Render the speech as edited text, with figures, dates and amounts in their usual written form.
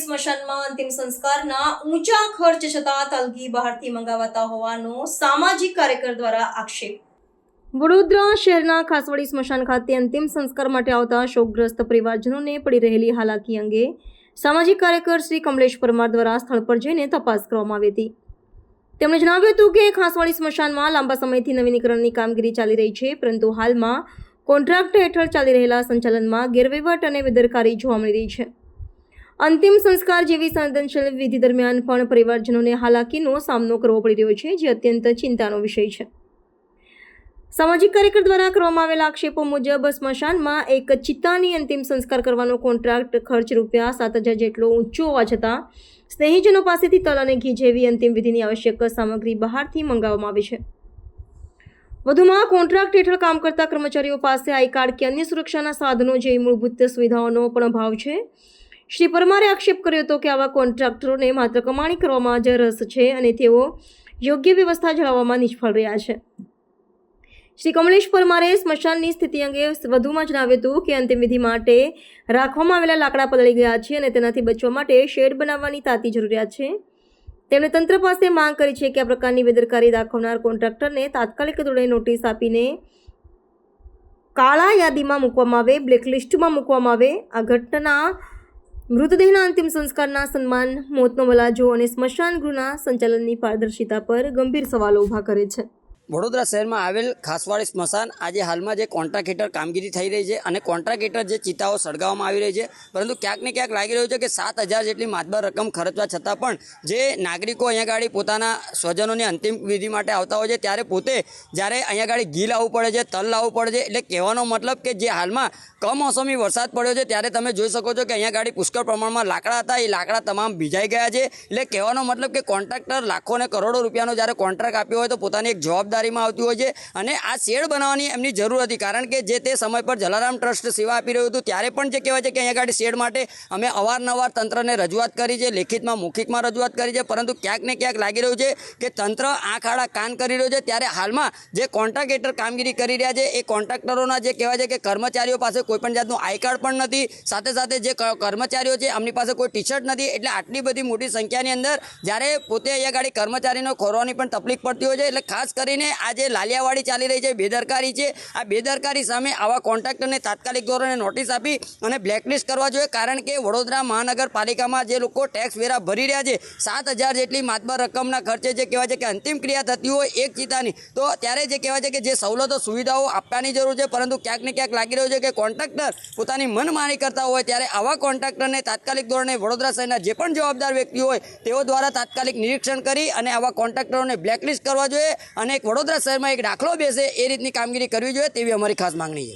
સ્મશાનમાં અંતિમ સંસ્કારના ઊંચા ખર્ચ છતાં તલગી બહારથી મંગાવાતા હોવાનો સામાજિક કાર્યકર દ્વારા આક્ષેપ। વડોદરા શહેરના ખાસવાડી સ્મશાન ખાતે અંતિમ સંસ્કાર માટે આવતા શોકગ્રસ્ત પરિવારજનોને પડી રહેલી હાલાકી અંગે સામાજિક કાર્યકર શ્રી કમલેશ પરમાર દ્વારા સ્થળ પર જઈને તપાસ કરવામાં આવી હતી। તેમણે જણાવ્યું હતું કે ખાસવાડી સ્મશાનમાં લાંબા સમયથી નવીનીકરણની કામગીરી ચાલી રહી છે, પરંતુ હાલમાં કોન્ટ્રાક્ટ હેઠળ ચાલી રહેલા સંચાલનમાં ગેરવહીવટ અને બેદરકારી જોવા મળી રહી છે। અંતિમ સંસ્કાર જેવી સંવેદનશીલ વિધિ દરમિયાન પણ પરિવારજનોને હાલાકીનો સામનો કરવો પડી રહ્યો છે, જે અત્યંત ચિંતાનો વિષય છે। સામાજિક કાર્યકર દ્વારા કરવામાં આવેલા આક્ષેપો મુજબ સ્મશાનમાં એક ચિત્તાની અંતિમ સંસ્કાર કરવાનો કોન્ટ્રાક્ટ ખર્ચ ₹7,000 જેટલો ઊંચો હોવા છતાં સ્નેહીજનો પાસેથી તલ અને ઘી જેવી અંતિમ વિધિની આવશ્યક સામગ્રી બહારથી મંગાવવામાં આવે છે। વધુમાં કોન્ટ્રાક્ટ હેઠળ કામ કરતા કર્મચારીઓ પાસે આઈ કાર્ડ કે અન્ય સુરક્ષાના સાધનો જેવી મૂળભૂત સુવિધાઓનો પણ અભાવ છે। શ્રી પરમારે આક્ષેપ કર્યો હતો કે આવા કોન્ટ્રાક્ટરોને માત્ર કમાણી કરવામાં જ રસ છે અને તેઓ યોગ્ય વ્યવસ્થા જાળવવામાં નિષ્ફળ રહ્યા છે। શ્રી કમલેશ પરમારે સ્મશાનની સ્થિતિ અંગે વધુમાં જણાવ્યું હતું કે અંતિમ વિધિ માટે રાખવામાં આવેલા લાકડા પલળી ગયા છે અને તેનાથી બચવા માટે શેડ બનાવવાની તાતી જરૂરિયાત છે। તેમણે તંત્ર પાસે માંગ કરી છે કે આ પ્રકારની બેદરકારી દાખવનાર કોન્ટ્રાક્ટરને તાત્કાલિક ધોરણે નોટિસ આપીને કાળા યાદીમાં મૂકવામાં આવે, બ્લેકલિસ્ટમાં મૂકવામાં આવે। આ ઘટના મૃતદેહના અંતિમ સંસ્કારના સન્માન, મોતનો મલાજો અને સ્મશાન ગૃહના સંચાલનની પારદર્શિતા પર ગંભીર સવાલો ઊભા કરે છે। વડોદરા શહેરમાં આવેલ ખાસવાડી સ્મશાન આજે હાલમાં જે કોન્ટ્રાક્ટ હેઠળ કામગીરી થઈ રહી છે અને કોન્ટ્રાક્ટ હેઠળ જે ચિતાઓ સળગાવવામાં આવી રહી છે, પરંતુ ક્યાંક ને ક્યાંક લાગી રહ્યું છે કે 7,000 જેટલી માતબર રકમ ખર્ચવા છતાં પણ જે નાગરિકો અહીંયા ગાડી પોતાના સ્વજનોની અંતિમ વિધિ માટે આવતા હોય છે, ત્યારે પોતે જ્યારે અહીંયા ગાડી ઘી લાવવું પડે છે, તલ લાવવું પડે છે। એટલે કહેવાનો મતલબ કે જે હાલમાં કમોસમી વરસાદ પડ્યો છે ત્યારે તમે જોઈ શકો છો કે અહીંયા ગાડી પુષ્કળ પ્રમાણમાં લાકડા હતા, એ લાકડા તમામ ભીજાઈ ગયા છે। એટલે કહેવાનો મતલબ કે કોન્ટ્રાક્ટર લાખો અને કરોડો રૂપિયાનો જ્યારે કોન્ટ્રાક્ટ આપ્યો હોય તો પોતાની એક જવાબદારીમાં આવતી હોય છે અને આ શેડ બનાવવાની એમની જરૂર હતી, કારણ કે જે તે સમય પર જલારામ ટ્રસ્ટ સેવા આપી રહ્યું હતું ત્યારે પણ જે કહેવાય છે કે અહીંયા ગાડી શેડ માટે અમે અવારનવાર તંત્રને રજૂઆત કરી છે, લેખિતમાં મૌખિકમાં રજૂઆત કરી છે, પરંતુ ક્યાંક ને ક્યાંક લાગી રહ્યું છે કે તંત્ર આંખ આડા કાન કરી રહ્યું છે। ત્યારે હાલમાં જે કોન્ટ્રાક્ટ હેઠળ કામગીરી કરી રહ્યા છે એ કોન્ટ્રાક્ટરોના જે કહેવાય છે કે કર્મચારીઓ પાસે કોઈપણ જાતનું આઈ કાર્ડ પણ નથી, સાથે સાથે જે કર્મચારીઓ છે એમની પાસે કોઈ ટી શર્ટ નથી। એટલે આટલી બધી મોટી સંખ્યાની અંદર જ્યારે પોતે અહીંયા ગાડી કર્મચારીનો ખોરવાની પણ તકલીફ પડતી હોય છે। એટલે ખાસ કરીને આ જે લાલિયાવાડી ચાલી રહી છે, બેદરકારી છે, આ બેદરકારી સામે આવા કોન્ટ્રાક્ટરને તાત્કાલિક ધોરણે નોટિસ આપી અને બ્લેકલિસ્ટ કરવા જોઈએ, કારણ કે વડોદરા મહાનગરપાલિકામાં જે લોકો ટેક્સ વેરા ભરી રહ્યા છે 7,000 જેટલી માતબર રકમના ખર્ચે જે કહેવાય છે કે અંતિમ ક્રિયા થતી હોય એક ચિતાની, તો ત્યારે જે કહેવાય છે કે જે સવલતો સુવિધાઓ આપવાની જરૂર છે, પરંતુ ક્યાંક ને ક્યાંક લાગી રહ્યું છે કે કોન્ટ્રાક્ટર પોતાની મનમાની કરતા હોય ત્યારે આવા કોન્ટ્રાક્ટરને તાત્કાલિક ધોરણે વડોદરા શહેરના જે પણ જવાબદાર વ્યક્તિ હોય તેઓ દ્વારા તાત્કાલિક નિરીક્ષણ કરી અને આવા કોન્ટ્રાક્ટરોને બ્લેકલિસ્ટ કરવા જોઈએ અને વડોદરા શહેરમાં એક દાખલો બેસે એ રીતની કામગીરી કરવી જોઈએ તેવી અમારી ખાસ માંગણી છે।